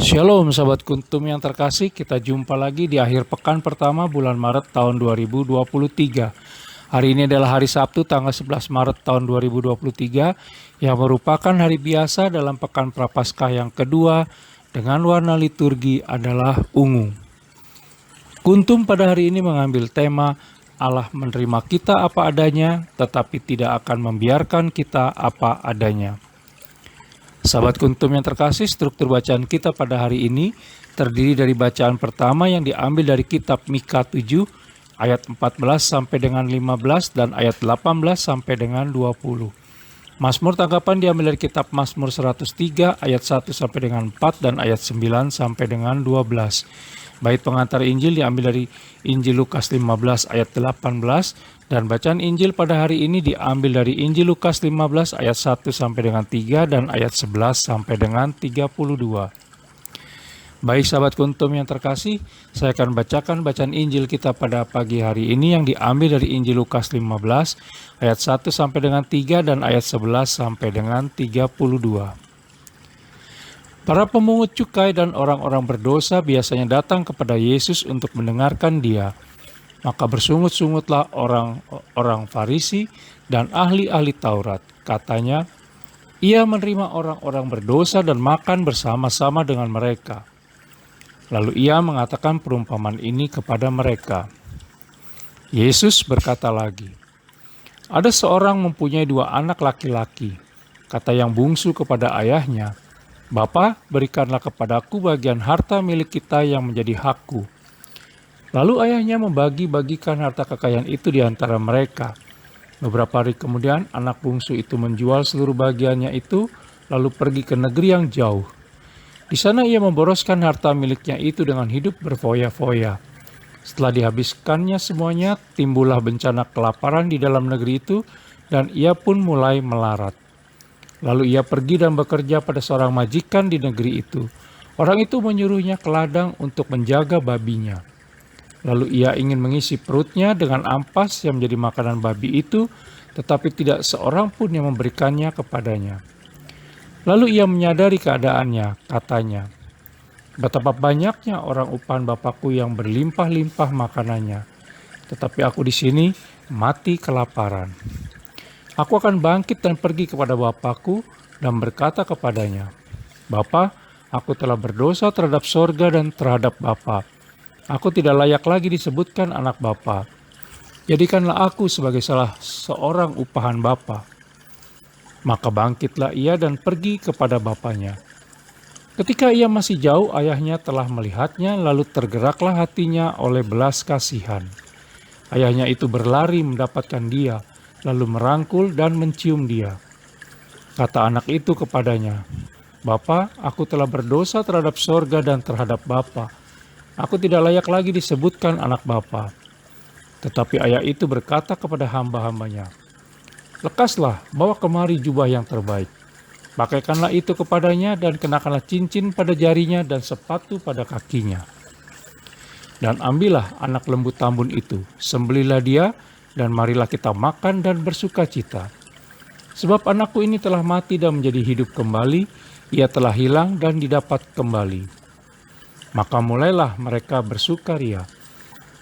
Shalom sahabat Kuntum yang terkasih, kita jumpa lagi di akhir pekan pertama bulan Maret tahun 2023. Hari ini adalah hari Sabtu tanggal 11 Maret tahun 2023 yang merupakan hari biasa dalam pekan Prapaskah yang kedua dengan warna liturgi adalah ungu. Kuntum pada hari ini mengambil tema Allah menerima kita apa adanya tetapi tidak akan membiarkan kita apa adanya. Sahabat Kuntum yang terkasih, struktur bacaan kita pada hari ini terdiri dari bacaan pertama yang diambil dari kitab Mika 7 ayat 14 sampai dengan 15 dan ayat 18 sampai dengan 20. Mazmur tanggapan diambil dari kitab Mazmur 103 ayat 1 sampai dengan 4 dan ayat 9 sampai dengan 12. Bait pengantar Injil diambil dari Injil Lukas 15 ayat 18 dan bacaan Injil pada hari ini diambil dari Injil Lukas 15 ayat 1 sampai dengan 3 dan ayat 11 sampai dengan 32. Baik sahabat Kuntum yang terkasih, saya akan bacakan bacaan Injil kita pada pagi hari ini yang diambil dari Injil Lukas 15 ayat 1 sampai dengan 3 dan ayat 11 sampai dengan 32. Para pemungut cukai dan orang-orang berdosa biasanya datang kepada Yesus untuk mendengarkan Dia. Maka bersungut-sungutlah orang-orang Farisi dan ahli-ahli Taurat. Katanya, Ia menerima orang-orang berdosa dan makan bersama-sama dengan mereka. Lalu Ia mengatakan perumpamaan ini kepada mereka. Yesus berkata lagi, ada seorang mempunyai 2 anak laki-laki. Kata yang bungsu kepada ayahnya, Bapa, berikanlah kepadaku bagian harta milik kita yang menjadi hakku. Lalu ayahnya membagi-bagikan harta kekayaan itu di antara mereka. Beberapa hari kemudian anak bungsu itu menjual seluruh bagiannya itu, lalu pergi ke negeri yang jauh. Di sana ia memboroskan harta miliknya itu dengan hidup berfoya-foya. Setelah dihabiskannya semuanya, timbullah bencana kelaparan di dalam negeri itu, dan ia pun mulai melarat. Lalu ia pergi dan bekerja pada seorang majikan di negeri itu. Orang itu menyuruhnya ke ladang untuk menjaga babinya. Lalu ia ingin mengisi perutnya dengan ampas yang menjadi makanan babi itu, tetapi tidak seorang pun yang memberikannya kepadanya. Lalu ia menyadari keadaannya, katanya, betapa banyaknya orang upahan Bapakku yang berlimpah-limpah makanannya, tetapi aku di sini mati kelaparan. Aku akan bangkit dan pergi kepada Bapakku dan berkata kepadanya, Bapa, aku telah berdosa terhadap sorga dan terhadap Bapa. Aku tidak layak lagi disebutkan anak Bapa. Jadikanlah aku sebagai salah seorang upahan Bapa. Maka bangkitlah ia dan pergi kepada bapaknya. Ketika ia masih jauh, ayahnya telah melihatnya, lalu tergeraklah hatinya oleh belas kasihan. Ayahnya itu berlari mendapatkan dia, lalu merangkul dan mencium dia. Kata anak itu kepadanya, Bapa, aku telah berdosa terhadap sorga dan terhadap Bapa. Aku tidak layak lagi disebutkan anak Bapa. Tetapi ayah itu berkata kepada hamba-hambanya, lekaslah, bawa kemari jubah yang terbaik. Pakaikanlah itu kepadanya dan kenakanlah cincin pada jarinya dan sepatu pada kakinya. Dan ambillah anak lembu tambun itu, sembelihlah dia, dan marilah kita makan dan bersuka cita. Sebab anakku ini telah mati dan menjadi hidup kembali, ia telah hilang dan didapat kembali. Maka mulailah mereka bersukaria.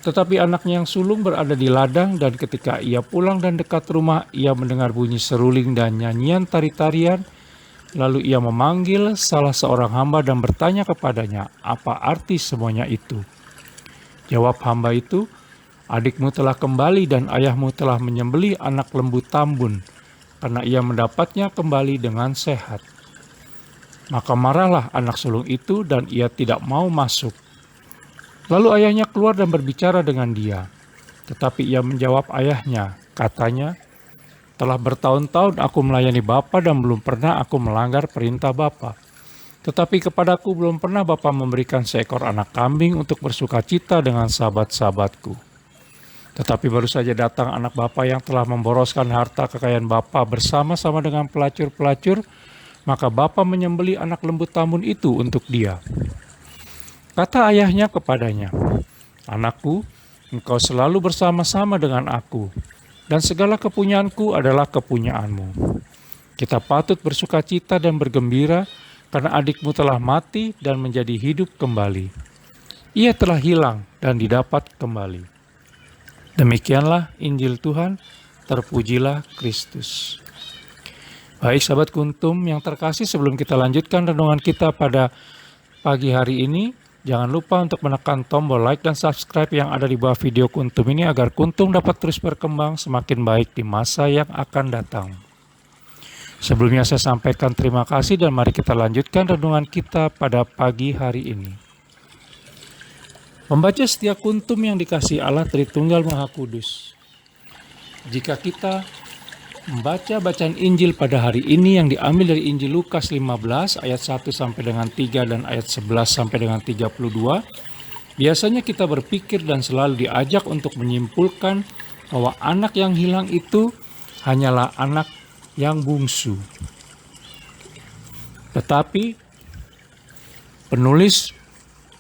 Tetapi anaknya yang sulung berada di ladang, dan ketika ia pulang dan dekat rumah, ia mendengar bunyi seruling dan nyanyian tari-tarian. Lalu ia memanggil salah seorang hamba dan bertanya kepadanya, apa arti semuanya itu? Jawab hamba itu, adikmu telah kembali dan ayahmu telah menyembelih anak lembu tambun, karena ia mendapatnya kembali dengan sehat. Maka marahlah anak sulung itu dan ia tidak mau masuk. Lalu ayahnya keluar dan berbicara dengan dia. Tetapi ia menjawab ayahnya, katanya, telah bertahun-tahun aku melayani Bapa dan belum pernah aku melanggar perintah Bapa. Tetapi kepadaku belum pernah Bapa memberikan seekor anak kambing untuk bersuka cita dengan sahabat-sahabatku. Tetapi baru saja datang anak Bapa yang telah memboroskan harta kekayaan Bapa bersama-sama dengan pelacur-pelacur, maka Bapa menyembelih anak lembu tambun itu untuk dia. Kata ayahnya kepadanya, anakku, engkau selalu bersama-sama dengan aku, dan segala kepunyaanku adalah kepunyaanmu. Kita patut bersuka cita dan bergembira, karena adikmu telah mati dan menjadi hidup kembali. Ia telah hilang dan didapat kembali. Demikianlah Injil Tuhan, terpujilah Kristus. Baik sahabat Kuntum yang terkasih, sebelum kita lanjutkan renungan kita pada pagi hari ini, jangan lupa untuk menekan tombol like dan subscribe yang ada di bawah video Kuntum ini agar Kuntum dapat terus berkembang semakin baik di masa yang akan datang. Sebelumnya saya sampaikan terima kasih dan mari kita lanjutkan renungan kita pada pagi hari ini. Membaca setiap Kuntum yang dikasihi Allah Tritunggal Maha Kudus. Jika kita membaca bacaan Injil pada hari ini yang diambil dari Injil Lukas 15 ayat 1 sampai dengan 3 dan ayat 11 sampai dengan 32, biasanya kita berpikir dan selalu diajak untuk menyimpulkan bahwa anak yang hilang itu hanyalah anak yang bungsu. Tetapi penulis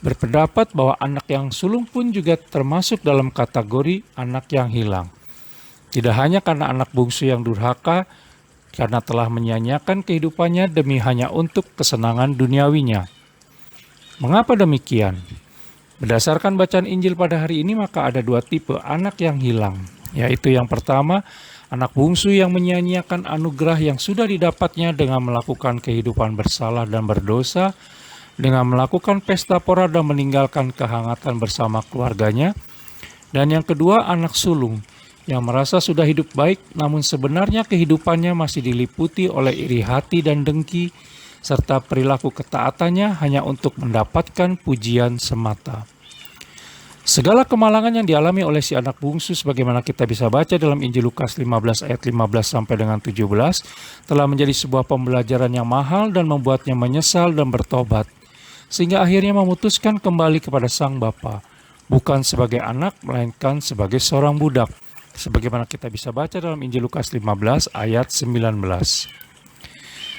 berpendapat bahwa anak yang sulung pun juga termasuk dalam kategori anak yang hilang. Tidak hanya karena anak bungsu yang durhaka, karena telah menyia-nyiakan kehidupannya demi hanya untuk kesenangan duniawinya. Mengapa demikian? Berdasarkan bacaan Injil pada hari ini, maka ada dua tipe anak yang hilang, yaitu yang pertama, anak bungsu yang menyia-nyiakan anugerah yang sudah didapatnya dengan melakukan kehidupan bersalah dan berdosa, dengan melakukan pesta pora dan meninggalkan kehangatan bersama keluarganya. Dan yang kedua, anak sulung yang merasa sudah hidup baik, namun sebenarnya kehidupannya masih diliputi oleh iri hati dan dengki, serta perilaku ketaatannya hanya untuk mendapatkan pujian semata. Segala kemalangan yang dialami oleh si anak bungsu, sebagaimana kita bisa baca dalam Injil Lukas 15 ayat 15 sampai dengan 17, telah menjadi sebuah pembelajaran yang mahal dan membuatnya menyesal dan bertobat, sehingga akhirnya memutuskan kembali kepada sang bapa, bukan sebagai anak, melainkan sebagai seorang budak, sebagaimana kita bisa baca dalam Injil Lukas 15 ayat 19.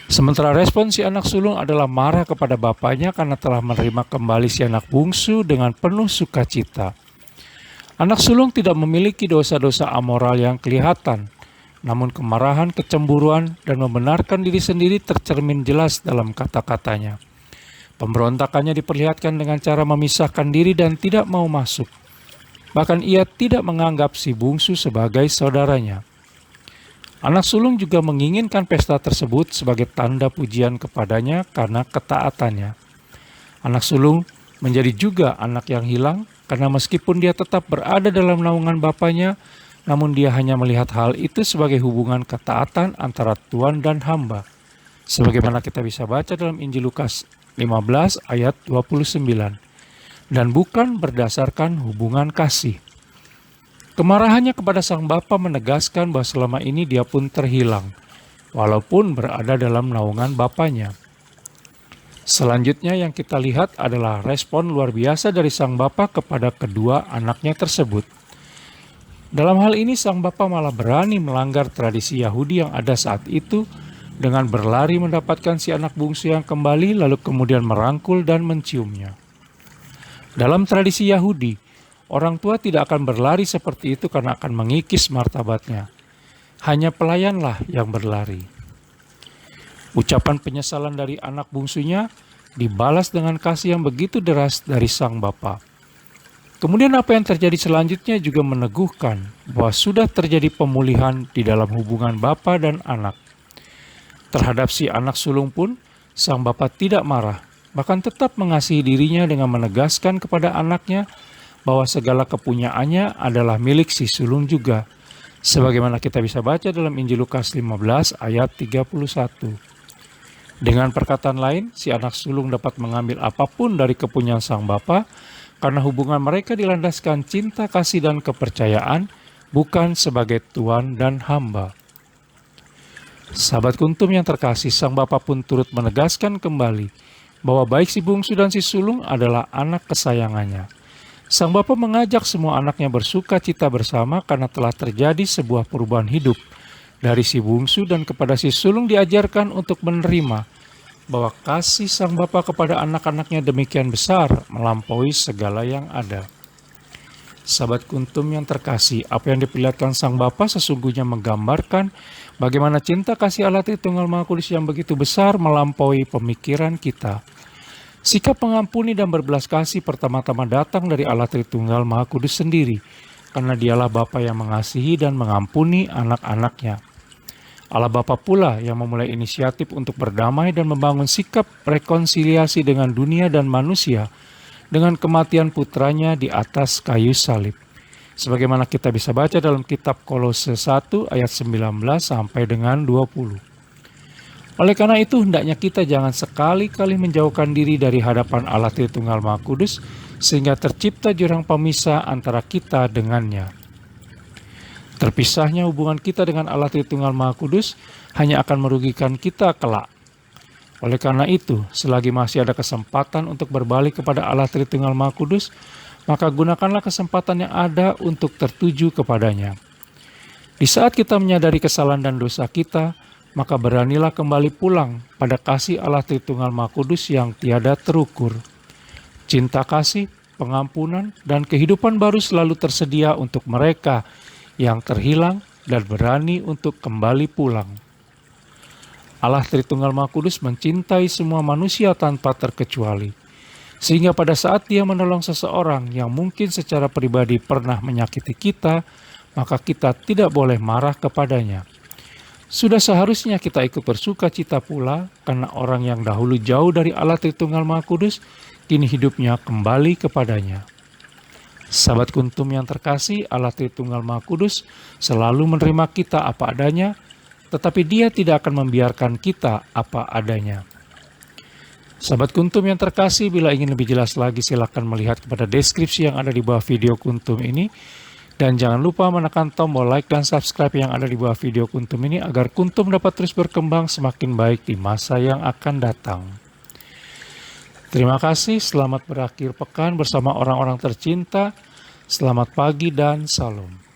Sementara respon si anak sulung adalah marah kepada bapaknya karena telah menerima kembali si anak bungsu dengan penuh sukacita. Anak sulung tidak memiliki dosa-dosa amoral yang kelihatan, namun kemarahan, kecemburuan, dan membenarkan diri sendiri tercermin jelas dalam kata-katanya. Pemberontakannya diperlihatkan dengan cara memisahkan diri dan tidak mau masuk. Bahkan ia tidak menganggap si bungsu sebagai saudaranya. Anak sulung juga menginginkan pesta tersebut sebagai tanda pujian kepadanya karena ketaatannya. Anak sulung menjadi juga anak yang hilang karena meskipun dia tetap berada dalam naungan bapaknya, namun dia hanya melihat hal itu sebagai hubungan ketaatan antara tuan dan hamba. Sebagaimana kita bisa baca dalam Injil Lukas 15 ayat 29. Dan bukan berdasarkan hubungan kasih. Kemarahannya kepada sang bapa menegaskan bahwa selama ini dia pun terhilang, walaupun berada dalam naungan bapaknya. Selanjutnya yang kita lihat adalah respon luar biasa dari sang bapa kepada kedua anaknya tersebut. Dalam hal ini sang bapa malah berani melanggar tradisi Yahudi yang ada saat itu dengan berlari mendapatkan si anak bungsu yang kembali lalu kemudian merangkul dan menciumnya. Dalam tradisi Yahudi, orang tua tidak akan berlari seperti itu karena akan mengikis martabatnya. Hanya pelayanlah yang berlari. Ucapan penyesalan dari anak bungsunya dibalas dengan kasih yang begitu deras dari sang bapa. Kemudian apa yang terjadi selanjutnya juga meneguhkan bahwa sudah terjadi pemulihan di dalam hubungan bapa dan anak. Terhadap si anak sulung pun, sang bapa tidak marah, bahkan tetap mengasihi dirinya dengan menegaskan kepada anaknya bahwa segala kepunyaannya adalah milik si sulung juga. Sebagaimana kita bisa baca dalam Injil Lukas 15 ayat 31. Dengan perkataan lain, si anak sulung dapat mengambil apapun dari kepunyaan sang bapa karena hubungan mereka dilandaskan cinta, kasih, dan kepercayaan, bukan sebagai tuan dan hamba. Sahabat Kuntum yang terkasih, sang bapa pun turut menegaskan kembali bahwa baik si bungsu dan si sulung adalah anak kesayangannya. Sang bapa mengajak semua anaknya bersuka cita bersama karena telah terjadi sebuah perubahan hidup. Dari si bungsu dan kepada si sulung diajarkan untuk menerima bahwa kasih sang bapa kepada anak-anaknya demikian besar, melampaui segala yang ada. Sahabat Kuntum yang terkasih, apa yang diperlihatkan Sang Bapa sesungguhnya menggambarkan bagaimana cinta kasih Allah Tritunggal Maha Kudus yang begitu besar melampaui pemikiran kita. Sikap mengampuni dan berbelas kasih pertama-tama datang dari Allah Tritunggal Maha Kudus sendiri, karena Dialah Bapa yang mengasihi dan mengampuni anak-anaknya. Allah Bapa pula yang memulai inisiatif untuk berdamai dan membangun sikap rekonsiliasi dengan dunia dan manusia dengan kematian putranya di atas kayu salib. Sebagaimana kita bisa baca dalam kitab Kolose 1 ayat 19 sampai dengan 20. Oleh karena itu, hendaknya kita jangan sekali-kali menjauhkan diri dari hadapan Allah Tritunggal Maha Kudus, sehingga tercipta jurang pemisah antara kita dengannya. Terpisahnya hubungan kita dengan Allah Tritunggal Maha Kudus hanya akan merugikan kita kelak. Oleh karena itu, selagi masih ada kesempatan untuk berbalik kepada Allah Tritunggal Maha Kudus, maka gunakanlah kesempatan yang ada untuk tertuju kepadanya. Di saat kita menyadari kesalahan dan dosa kita, maka beranilah kembali pulang pada kasih Allah Tritunggal Maha Kudus yang tiada terukur. Cinta kasih, pengampunan, dan kehidupan baru selalu tersedia untuk mereka yang terhilang dan berani untuk kembali pulang. Allah Tritunggal Maha Kudus mencintai semua manusia tanpa terkecuali, sehingga pada saat Dia menolong seseorang yang mungkin secara pribadi pernah menyakiti kita, maka kita tidak boleh marah kepadanya. Sudah seharusnya kita ikut bersuka cita pula, karena orang yang dahulu jauh dari Allah Tritunggal Maha Kudus, kini hidupnya kembali kepadanya. Sahabat Kuntum yang terkasih, Allah Tritunggal Maha Kudus selalu menerima kita apa adanya, tetapi Dia tidak akan membiarkan kita apa adanya. Sahabat Kuntum yang terkasih, bila ingin lebih jelas lagi silakan melihat kepada deskripsi yang ada di bawah video Kuntum ini. Dan jangan lupa menekan tombol like dan subscribe yang ada di bawah video Kuntum ini agar Kuntum dapat terus berkembang semakin baik di masa yang akan datang. Terima kasih, selamat berakhir pekan bersama orang-orang tercinta. Selamat pagi dan salam.